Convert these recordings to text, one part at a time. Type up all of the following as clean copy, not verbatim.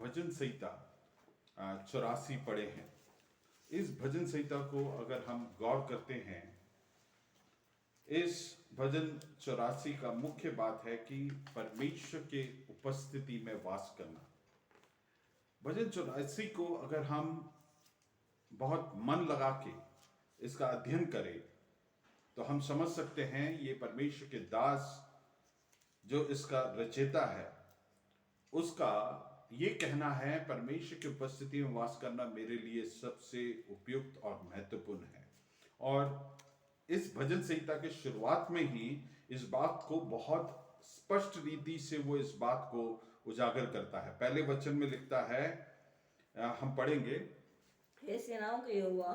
भजन संहिता 84 पढ़े हैं। इस भजन संहिता को अगर हम गौर करते हैं, इस भजन 84 का मुख्य बात है कि परमेश्वर के उपस्थिति में वास करना। भजन 84 को अगर हम बहुत मन लगा के इसका अध्ययन करें तो हम समझ सकते हैं ये परमेश्वर के दास जो इसका रचयिता है उसका ये कहना है, परमेश्वर की उपस्थिति में वास करना मेरे लिए सबसे उपयुक्त और महत्वपूर्ण है। और इस भजन संहिता के शुरुआत में ही इस बात को बहुत स्पष्ट रीति से वो इस बात को उजागर करता है। पहले वचन में लिखता है, हम पढ़ेंगे, हे सेनाओं के यहोवा,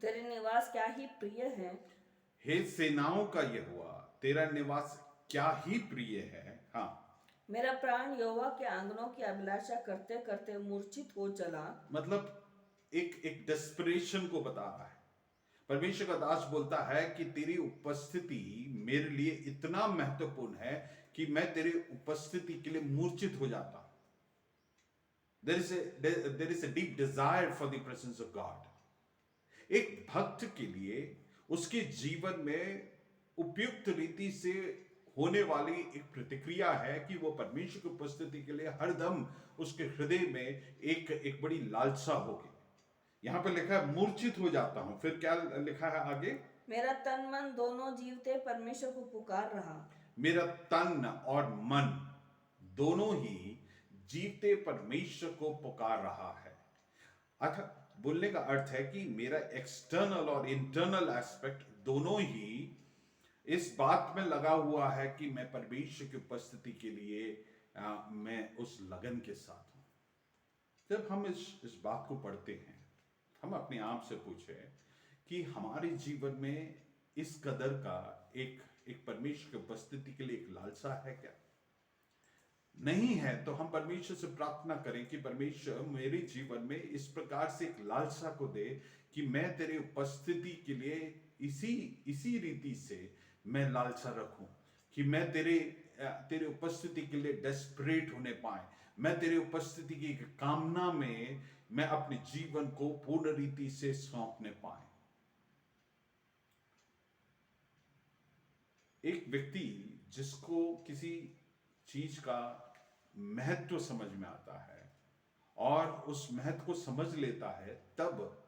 तेरे निवास क्या ही प्रिय है। हे सेनाओं का यहोवा, तेरा निवास क्या ही प्रिय है। हाँ, मेरा प्राण यहोवा के आंगनों की अभिलाषा करते करते मूर्छित हो चला। मतलब एक डेस्परेशन को बता रहा है। परमेश्वर का दास बोलता है कि तेरी उपस्थिति मेरे लिए इतना महत्वपूर्ण है कि मैं तेरी उपस्थिति के लिए मूर्छित हो जाता हूं। there is a deep desire for the presence of God. एक भक्त के लिए उसके जीवन में उपयुक्त रीति से होने वाली एक प्रतिक्रिया है कि वो परमेश्वर की उपस्थिति के लिए हरदम उसके हृदय में एक बड़ी लालसा होगी। यहां पर लिखा है मूर्छित हो जाता हूं। फिर क्या लिखा है आगे? मेरा तन मन दोनों जीवते परमेश्वर को पुकार रहा। मेरा तन और मन दोनों ही जीवते परमेश्वर को पुकार रहा है। अर्थात बोलने का अर्थ है कि मेरा एक्सटर्नल और इंटरनल एस्पेक्ट दोनों ही इस बात में लगा हुआ है कि मैं परमेश्वर की उपस्थिति के लिए मैं उस लगन के साथ हूं। जब हम इस बात को पढ़ते हैं, हम अपने आप से पूछें कि हमारे जीवन में इस कदर का एक परमेश्वर की उपस्थिति के लिए एक लालसा है क्या? नहीं है तो हम परमेश्वर से प्रार्थना करें कि परमेश्वर मेरे जीवन में इस प्रकार से एक लालसा को दे कि मैं तेरे उपस्थिति के लिए इसी रीति से मैं लालसा रखूं, कि मैं तेरे उपस्थिति के लिए डेस्परेट होने पाए, मैं तेरे उपस्थिति की कामना में मैं अपने जीवन को पूर्ण रीति से सौंपने पाए। एक व्यक्ति जिसको किसी चीज का महत्व समझ में आता है और उस महत्व को समझ लेता है, तब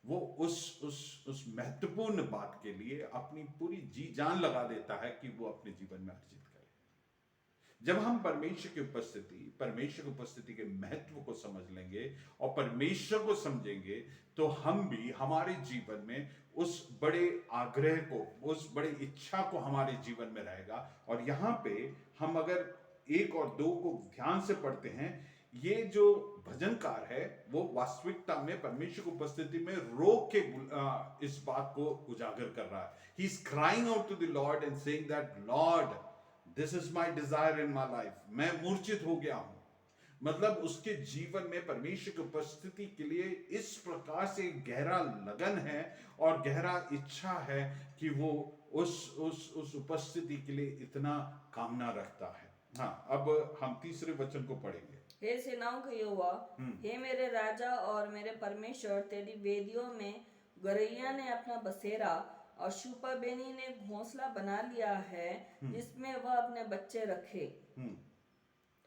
वो उस महत्वपूर्ण बात के लिए अपनी पूरी जी जान लगा देता है कि वो अपने जीवन में अर्जित करे। जब हम परमेश्वर की उपस्थिति के महत्व को समझ लेंगे और परमेश्वर को समझेंगे, तो हम भी हमारे जीवन में उस बड़े आग्रह को, उस बड़े इच्छा को हमारे जीवन में रहेगा। और यहां पे हम अगर 1 और 2 को ध्यान से पढ़ते हैं, ये जो भजनकार है वो वास्तविकता में परमेश्वर की उपस्थिति में रोक के इस बात को उजागर कर रहा है। He is crying out to the lord and saying that lord, this is my desire in my life. मैं मूर्छित हो गया हूं। मतलब उसके जीवन में परमेश्वर की उपस्थिति के लिए इस प्रकार से गहरा लगन है और गहरा इच्छा है कि वो उस उपस्थिति के लिए इतना कामना रखता है। हाँ, अब हम तीसरे वचन को पढ़ेंगे। हे सेनाओं के यहोवा, हे मेरे राजा और मेरे परमेश्वर, तेरी वेदियों में गौरैया ने अपना बसेरा और शूपा बेनी ने घोंसला बना लिया है, जिसमें वह अपने बच्चे रखे।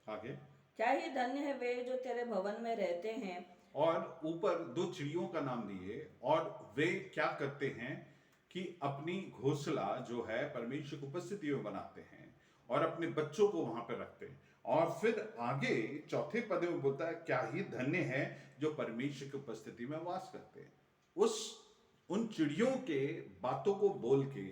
आगे, क्या ही धन्य है वे जो तेरे भवन में रहते हैं। और ऊपर 2 चिड़ियों का नाम दिए, और वे क्या करते हैं कि अपनी घोंसला जो है परमेश्वर की उपस्थिति में बनाते हैं और अपने बच्चों को वहां पर रखते हैं। और फिर आगे चौथे पद में बोलता है, क्या ही धन्य है जो परमेश्वर की उपस्थिति में वास करते हैं। उन चिड़ियों के बातों को बोल के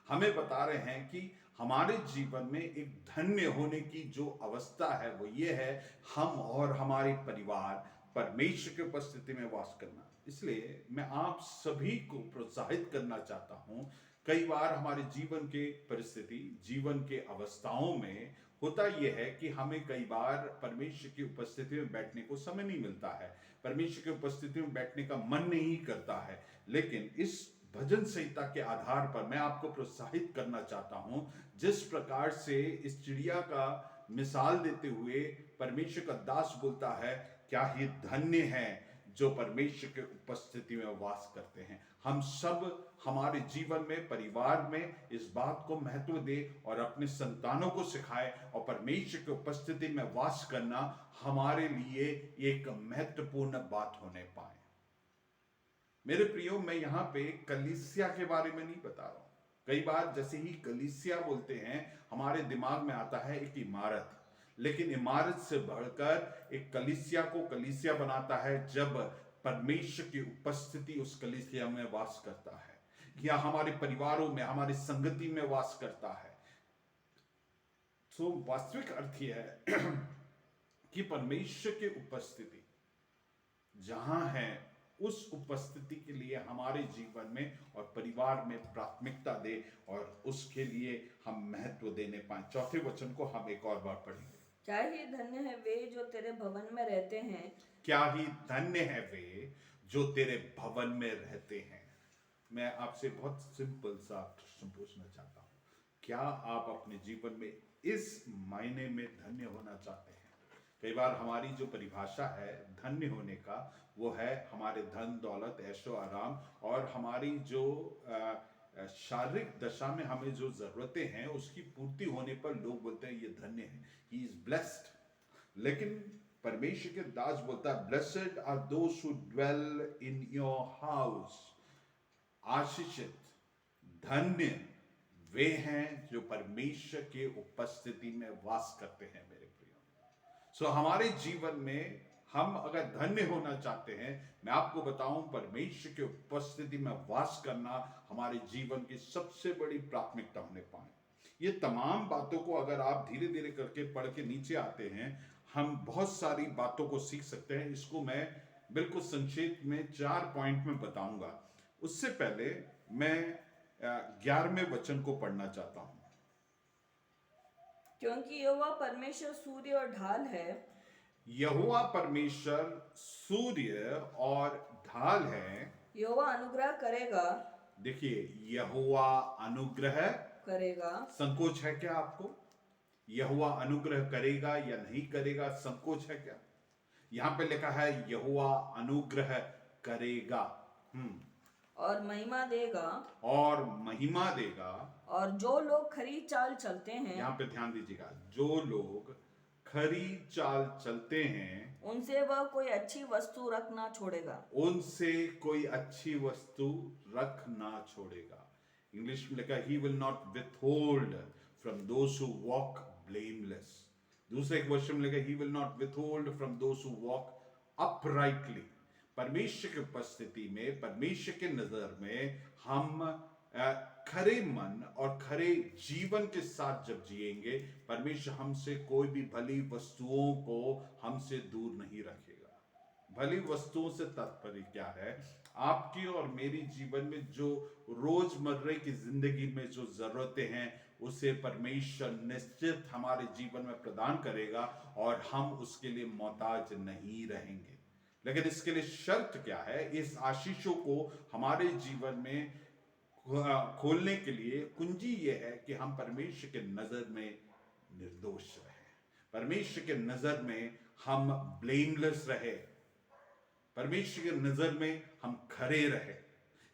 हमें बता रहे हैं कि हमारे जीवन में एक धन्य होने की जो अवस्था है वो ये है, हम और हमारे परिवार परमेश्वर की उपस्थिति में वास करना। इसलिए मैं आप सभी को प्रोत्साहित करना चाहता हूं। कई बार हमारे जीवन के परिस्थिति, जीवन के अवस्थाओं में होता यह है कि हमें कई बार परमेश्वर की उपस्थिति में बैठने को समय नहीं मिलता है, परमेश्वर की उपस्थिति में बैठने का मन नहीं करता है। लेकिन इस भजन संहिता के आधार पर मैं आपको प्रोत्साहित करना चाहता हूं, जिस प्रकार से इस चिड़िया का मिसाल देते हुए परमेश्वर का दास बोलता है, क्या ही धन्य है जो परमेश्वर के उपस्थिति में वास करते हैं। हम सब हमारे जीवन में, परिवार में इस बात को महत्व दे और अपने संतानों को सिखाए, और परमेश्वर की उपस्थिति में वास करना हमारे लिए एक महत्वपूर्ण बात होने पाए। मेरे प्रियो, मैं यहां पे कलीसिया के बारे में नहीं बता रहा हूं। कई बार जैसे ही कलीसिया बोलते हैं हमारे दिमाग में आता है एक इमारत, लेकिन इमारत से बढ़कर एक कलीसिया को कलीसिया बनाता है जब परमेश्वर की उपस्थिति उस कलीसिया में वास करता है, या हमारे परिवारों में, हमारी संगति में वास करता है। तो वास्तविक अर्थ यह है कि परमेश्वर की उपस्थिति जहां है, उस उपस्थिति के लिए हमारे जीवन में और परिवार में प्राथमिकता दे और उसके लिए हम महत्व देने पाए। चौथे वचन को हम एक और बार पढ़ेंगे। क्या ही धन्य है वे जो तेरे भवन में रहते हैं। क्या ही धन्य है वे जो तेरे भवन में रहते हैं। मैं आपसे बहुत सिंपल सा प्रश्न पूछना चाहता हूं, क्या आप अपने जीवन में इस मायने में धन्य होना चाहते हैं? कई बार हमारी जो परिभाषा है धन्य होने का, वो है हमारे धन दौलत, ऐशो आराम, और हमारी जो शारीरिक दशा में हमें जो जरूरतें हैं उसकी पूर्ति होने पर लोग बोलते हैं ये धन्य है, ही इज ब्लेस्ड। लेकिन परमेश्वर के दास बोलता है, blessed are those who dwell in your house. आशीषित, धन्य वे हैं जो परमेश्वर के उपस्थिति में वास करते हैं। मेरे प्रियो, सो हमारे जीवन में हम अगर धन्य होना चाहते हैं, मैं आपको बताऊं, परमेश्वर की उपस्थिति में वास करना हमारे जीवन की सबसे बड़ी प्राथमिकता होने पाए। ये तमाम बातों को अगर आप धीरे धीरे करके पढ़ के नीचे आते हैं, हम बहुत सारी बातों को सीख सकते हैं। इसको मैं बिल्कुल संक्षेप में 4 पॉइंट में बताऊंगा। उससे पहले मैं 11वें वचन को पढ़ना चाहता हूं। क्योंकि यहोवा परमेश्वर सूर्य और ढाल है। यहोवा परमेश्वर सूर्य और ढाल है। यहोवा अनुग्रह करेगा। देखिए, यहोवा अनुग्रह करेगा। संकोच है क्या आपको? यहोवा अनुग्रह करेगा या नहीं करेगा, संकोच है क्या? यहां पे लिखा है यहोवा अनुग्रह करेगा और महिमा देगा। और महिमा देगा। और जो लोग खरी चाल चलते हैं, यहां पे ध्यान दीजिएगा, जो लोग खरी चाल चलते हैं उनसे वह कोई अच्छी वस्तु रख ना छोड़ेगा। उनसे कोई अच्छी वस्तु रख ना छोड़ेगा। इंग्लिश में लिखा, he will not withhold from those who walk blameless। दूसरे एक वर्षन में लिखा, he will not withhold from those who walk uprightly। परमेश्वर की उपस्थिति में, परमेश्वर के नजर में हम खरे मन और खरे जीवन के साथ जब जिएंगे, परमेश्वर हमसे कोई भी भली वस्तुओं को हमसे दूर नहीं रखेगा। भली वस्तुओं से तात्पर्य क्या है? आपकी और मेरी जीवन में जो रोजमर्रा की जिंदगी में जो जरूरतें हैं, उसे परमेश्वर निश्चित हमारे जीवन में प्रदान करेगा और हम उसके लिए मोहताज नहीं रहेंगे। लेकिन इसके लिए शर्त क्या है? इस आशीषों को हमारे जीवन में खोलने के लिए कुंजी ये है कि हम परमेश्वर के नजर में निर्दोष रहे, परमेश्वर के नजर में हम ब्लेमलेस रहे, परमेश्वर के नजर में हम खरे रहे।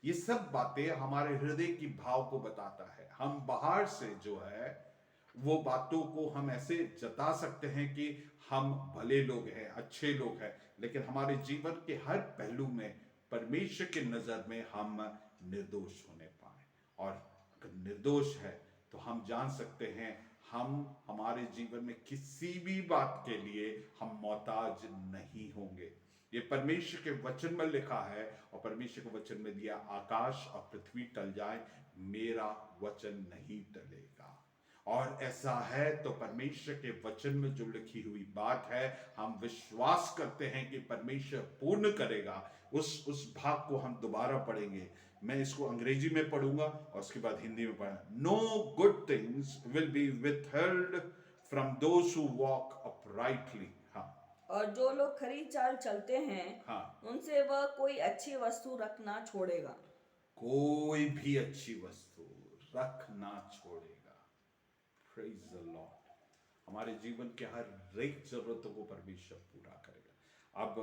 ये सब बातें हमारे हृदय की भाव को बताता है। हम बाहर से जो है वो बातों को हम ऐसे जता सकते हैं कि हम भले लोग हैं, अच्छे लोग हैं, लेकिन हमारे जीवन के हर पहलू में परमेश्वर के नजर में हम निर्दोष होने पाए। और अगर निर्दोष है तो हम जान सकते हैं हम हमारे जीवन में किसी भी बात के लिए हम मोहताज नहीं होंगे। ये परमेश्वर के वचन में लिखा है, और परमेश्वर के वचन में दिया, आकाश और पृथ्वी टल जाए, मेरा वचन नहीं टलेगा। और ऐसा है तो परमेश्वर के वचन में जो लिखी हुई बात है, हम विश्वास करते हैं कि परमेश्वर पूर्ण करेगा। उस भाग को हम दोबारा पढ़ेंगे। मैं इसको अंग्रेजी में पढ़ूंगा और उसके बाद हिंदी में पढ़ूंगा। No good things will be withheld from those who walk uprightly. हाँ, और जो लोग खरी चाल चलते हैं, हाँ, उनसे वह कोई अच्छी वस्तु रख ना छोड़ेगा। कोई भी अच्छी वस्तु रख ना छोड़ेगा। Praise the Lord. हमारे जीवन के हर एक जरूरतों को परमेश्वर पूरा करेगा। अब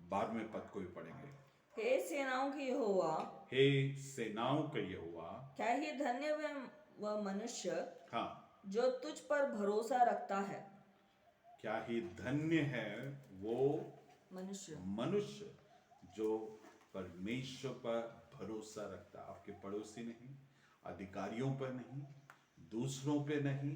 12वें पद को भी पढ़ेंगे। हे सेनाओं की यहोवा, हे सेनाओं का यहोवा, क्या ही धन्य वह मनुष्य हाँ, जो तुझ पर भरोसा रखता है। क्या ही धन्य है वो मनुष्य जो परमेश्वर पर भरोसा रखता है। आपके पड़ोसी नहीं, अधिकारियों पर नहीं, दूसरों पे नहीं,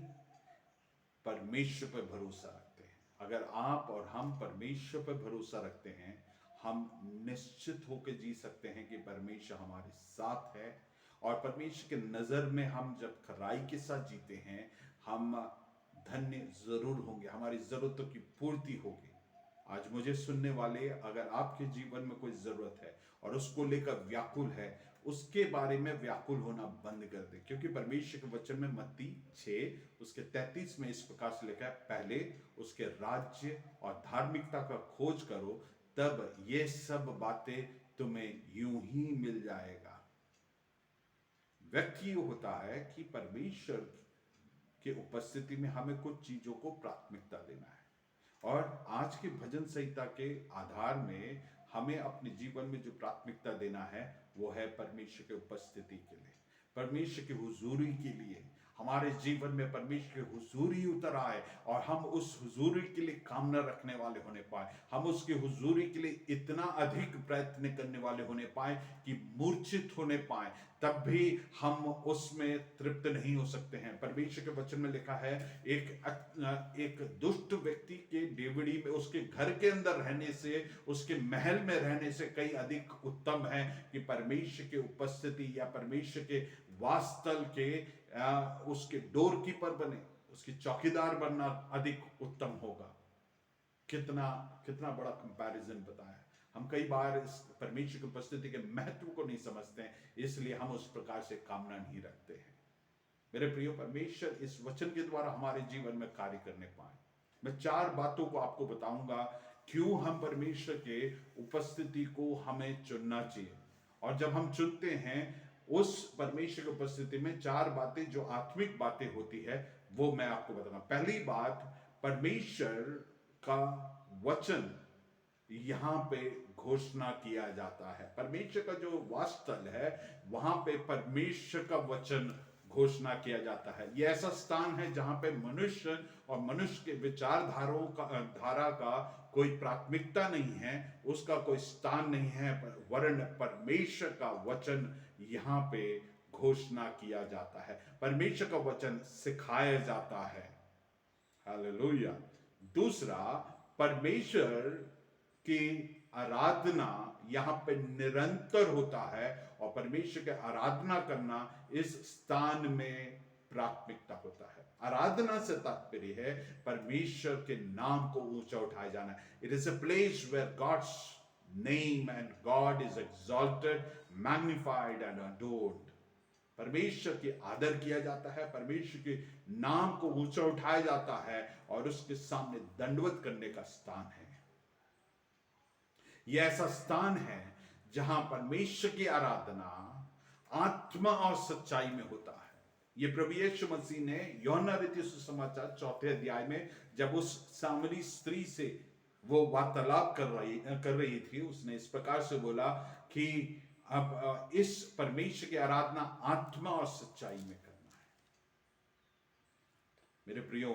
परमेश्वर पर भरोसा रखते हैं। अगर आप और हम परमेश्वर पर भरोसा रखते हैं, हम निश्चित होकर जी सकते हैं कि परमेश्वर हमारे साथ है। और परमेश्वर के नजर में हम जब खराई के साथ जीते हैं, हम धन्य जरूर होंगे, हमारी जरूरतों की पूर्ति होगी। आज मुझे सुनने वाले, अगर आपके जीवन में कोई जरूरत है और उसको लेकर व्याकुल है, उसके बारे में व्याकुल होना बंद कर दे, क्योंकि परमेश्वर के वचन में मत्ती 6 उसके 33 में इस प्रकार से लिखा है, पहले उसके राज्य और धार्मिकता का खोज करो, तब ये सब बातें तुम्हें यूं ही मिल जाएगा। व्यक्ति होता है कि परमेश्वर की उपस्थिति में हमें कुछ चीजों को प्राथमिकता देना है। और आज के भजन संहिता के आधार में हमें अपने जीवन में जो प्राथमिकता देना है वो है परमेश्वर की उपस्थिति के लिए, परमेश्वर की हुजूरी के लिए। हमारे जीवन में परमेश्वर की हुजूरी उतर आए और हम उस हुजूरी के लिए कामना रखने वाले होने पाए, हम उसकी हुजूरी के लिए इतना अधिक प्रयत्न करने वाले होने पाए कि मूर्छित होने पाए, तब भी हम उसमें तृप्त नहीं हो सकते हैं। परमेश्वर के वचन में लिखा है, एक दुष्ट व्यक्ति के डेवड़ी में, उसके घर के अंदर रहने से, उसके महल में रहने से कई अधिक उत्तम है कि परमेश्वर की उपस्थिति या परमेश्वर के वास्तल के उसके डोर कीपर बने, उसकी चौकीदार बनना अधिक उत्तम होगा। कितना कितना बड़ा कंपैरिजन बताया। हम कई बार इस परमेश्वर की उपस्थिति के महत्व को नहीं समझते हैं, इसलिए हम उस प्रकार से कामना नहीं रखते हैं। मेरे प्रियो, परमेश्वर इस वचन के द्वारा हमारे जीवन में कार्य करने पाए। मैं 4 बातों को आपको बताऊंगा क्यों हम परमेश्वर के उपस्थिति को हमें चुनना चाहिए। और जब हम चुनते हैं उस परमेश्वर की उपस्थिति में 4 बातें जो आत्मिक बातें होती है वो मैं आपको बताऊंगा। पहली बात, परमेश्वर का वचन यहां पे घोषणा किया जाता है। परमेश्वर का जो वासस्थल है वहां पे परमेश्वर का वचन घोषणा किया जाता है। यह ऐसा स्थान है जहां पे मनुष्य और मनुष्य के विचारधाराओं का धारा का कोई प्राथमिकता नहीं है, उसका कोई स्थान नहीं है, वरन परमेश्वर का वचन यहाँ पे घोषणा किया जाता है। परमेश्वर का वचन सिखाया जाता है। हालेलुया। दूसरा, परमेश्वर की आराधना यहाँ पे निरंतर होता है और परमेश्वर की आराधना करना इस स्थान में प्राथमिकता होता है। आराधना से तात्पर्य है परमेश्वर के नाम को ऊंचा उठाया जाना। It is a place where God's name and God is exalted, magnified and adored. परमेश्वर की आदर किया जाता है, परमेश्वर के नाम को ऊंचा उठाया जाता है और उसके सामने दंडवत करने का स्थान है। यह ऐसा स्थान है जहां परमेश्वर की आराधना आत्मा और सच्चाई में होता है। ये प्रभु यीशु मसीह ने यूहन्ना रचित सुसमाचार 4 अध्याय में जब उस सामरी स्त्री से वो वार्तालाप कर रही थी, उसने इस प्रकार से बोला कि अब इस परमेश्वर की आराधना आत्मा और सच्चाई में करना है। मेरे प्रियो,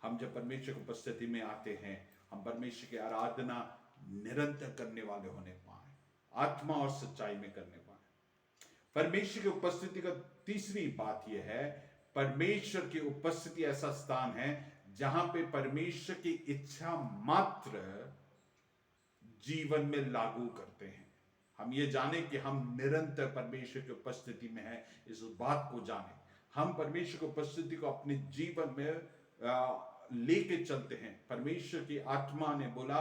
हम जब परमेश्वर की उपस्थिति में आते हैं, हम परमेश्वर की आराधना निरंतर करने वाले होने पाए, आत्मा और सच्चाई में करने पाए। परमेश्वर की उपस्थिति का तीसरी बात यह है, परमेश्वर की उपस्थिति ऐसा स्थान है जहां पे परमेश्वर की इच्छा मात्र जीवन में लागू करते हैं। हम ये जाने कि हम निरंतर परमेश्वर की उपस्थिति में हैं, इस बात को जाने। हम परमेश्वर की उपस्थिति को अपने जीवन में लेके चलते हैं। परमेश्वर की आत्मा ने बोला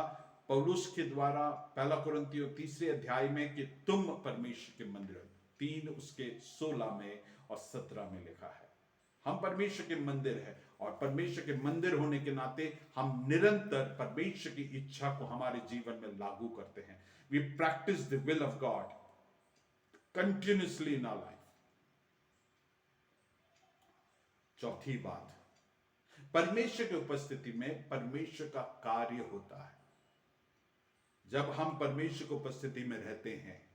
पौलुस के द्वारा 1 कुरिन्थियों 3 अध्याय में कि तुम परमेश्वर के मंदिर, 3 उसके 16 में और 17 में लिखा है। हम परमेश्वर के मंदिर हैं और परमेश्वर के मंदिर होने के नाते हम निरंतर परमेश्वर की इच्छा को हमारे जीवन में लागू करते हैं। We practice the will of God continuously in our life. चौथी बात, परमेश्वर की उपस्थिति में परमेश्वर का कार्य होता है। जब हम परमेश्वर की उपस्थिति में रहते हैं,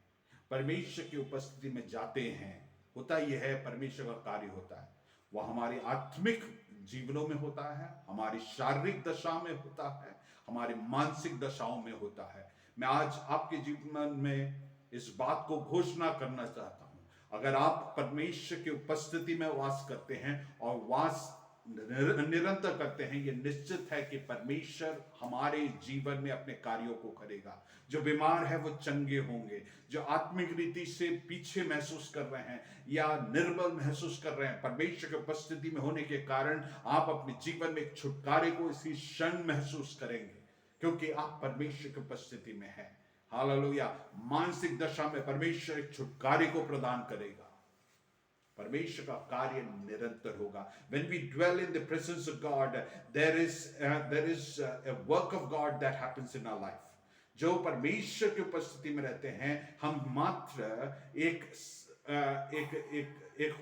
परमेश्वर की उपस्थिति में जाते हैं, होता यह है, परमेश्वर का कार्य होता है। वह हमारी आत्मिक जीवनों में होता है, हमारी शारीरिक दशा में होता है, हमारी मानसिक दशाओं में होता है। मैं आज आपके जीवन में इस बात को घोषणा करना चाहता हूं, अगर आप परमेश्वर की उपस्थिति में वास करते हैं और वास निरंतर करते हैं, यह निश्चित है कि परमेश्वर हमारे जीवन में अपने कार्यों को करेगा। जो बीमार है वो चंगे होंगे, जो आत्मिक रीति से पीछे महसूस कर रहे हैं या निर्बल महसूस कर रहे हैं, परमेश्वर की उपस्थिति में होने के कारण आप अपने जीवन में एक छुटकारे को इसी क्षण महसूस करेंगे, क्योंकि आप परमेश्वर की उपस्थिति में हैं। हालेलुया। मानसिक दशा में परमेश्वर एक छुटकारे को प्रदान करेगा। परमेश्वर का कार्य निरंतर होगा। When we dwell in the presence of God, there is a work of God that happens in our life. जो परमेश्वर की उपस्थिति में रहते हैं, हम मात्र एक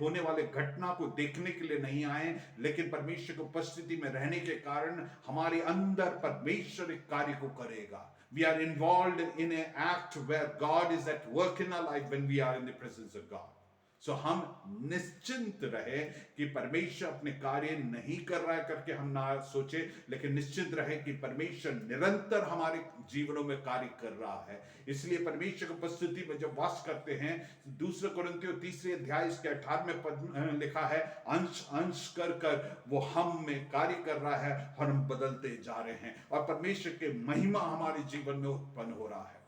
होने वाले घटना को देखने के लिए नहीं आए, लेकिन परमेश्वर की उपस्थिति में रहने के कारण हमारे अंदर परमेश्वर एक कार्य को करेगा। We are involved in an act where God is at work in our life when we are in the presence of God. सो हम निश्चिंत रहे कि परमेश्वर अपने कार्य नहीं कर रहा है करके हम ना सोचे, लेकिन निश्चिंत रहे कि परमेश्वर निरंतर हमारे जीवनों में कार्य कर रहा है। इसलिए परमेश्वर की उपस्थिति में जब वास करते हैं, 2 कुरिन्थियों 3 अध्याय इसके 18वें पद में लिखा है, अंश अंश कर वो हम में कार्य कर रहा है और हम बदलते जा रहे हैं और परमेश्वर के महिमा हमारे जीवन में उत्पन्न हो रहा है।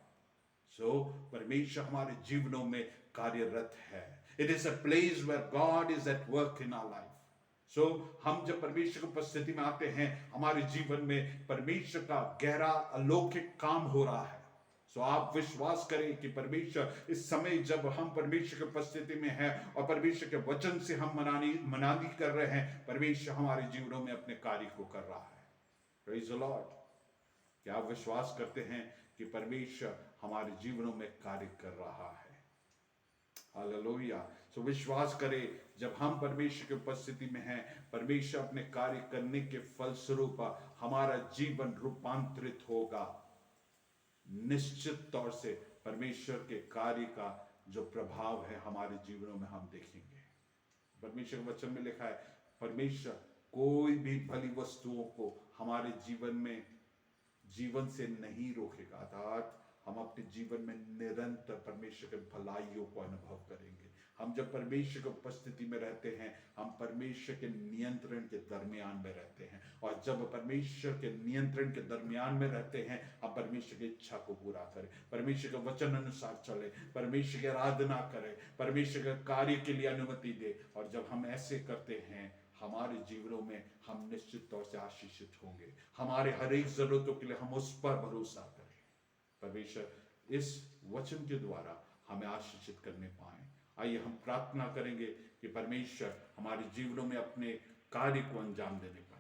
सो परमेश्वर हमारे जीवनों में कार्यरत है। It is a place where God is at work in our life. So हम जब परमेश्वर की उपस्थिति में आते हैं, हमारे जीवन में परमेश्वर का गहरा अलौकिक काम हो रहा है। सो आप विश्वास करें कि परमेश्वर इस समय जब हम परमेश्वर की उपस्थिति में हैं और परमेश्वर के वचन से हम मनादी कर रहे हैं, परमेश्वर हमारे जीवनों में अपने कार्य को कर रहा है। Praise the Lord। क्या आप विश्वास करते हैं कि परमेश्वर हमारे जीवनों में कार्य कर रहा है? हालेलुया। सो विश्वास करें, जब हम परमेश्वर की उपस्थिति में हैं, परमेश्वर अपने कार्य करने के फलस्वरूप हमारा जीवन रूपांतरित होगा। निश्चित तौर से परमेश्वर के कार्य का जो प्रभाव है हमारे जीवनों में हम देखेंगे। परमेश्वर के वचन में लिखा है, परमेश्वर कोई भी भली वस्तुओं को हमारे जीवन से नहीं रोकेगा, अर्थात हम अपने जीवन में निरंतर परमेश्वर के भलाइयों को अनुभव करेंगे। हम जब परमेश्वर की उपस्थिति में रहते हैं, हम परमेश्वर के नियंत्रण के दरमियान में रहते हैं, और जब परमेश्वर के नियंत्रण के दरमियान में रहते हैं, हम परमेश्वर की इच्छा को पूरा करें, परमेश्वर के वचन अनुसार चले, परमेश्वर की आराधना करें, परमेश्वर के कार्य के लिए अनुमति दे। और जब हम ऐसे करते हैं, हमारे जीवनों में हम निश्चित तौर से आशीषित होंगे। हमारे हर एक जरूरतों के लिए हम उस पर भरोसा करें। परमेश्वर इस वचन के द्वारा हमें आशीषित करने पाए। आइए हम प्रार्थना करेंगे कि परमेश्वर हमारे जीवनों में अपने कार्य को अंजाम देने पाए।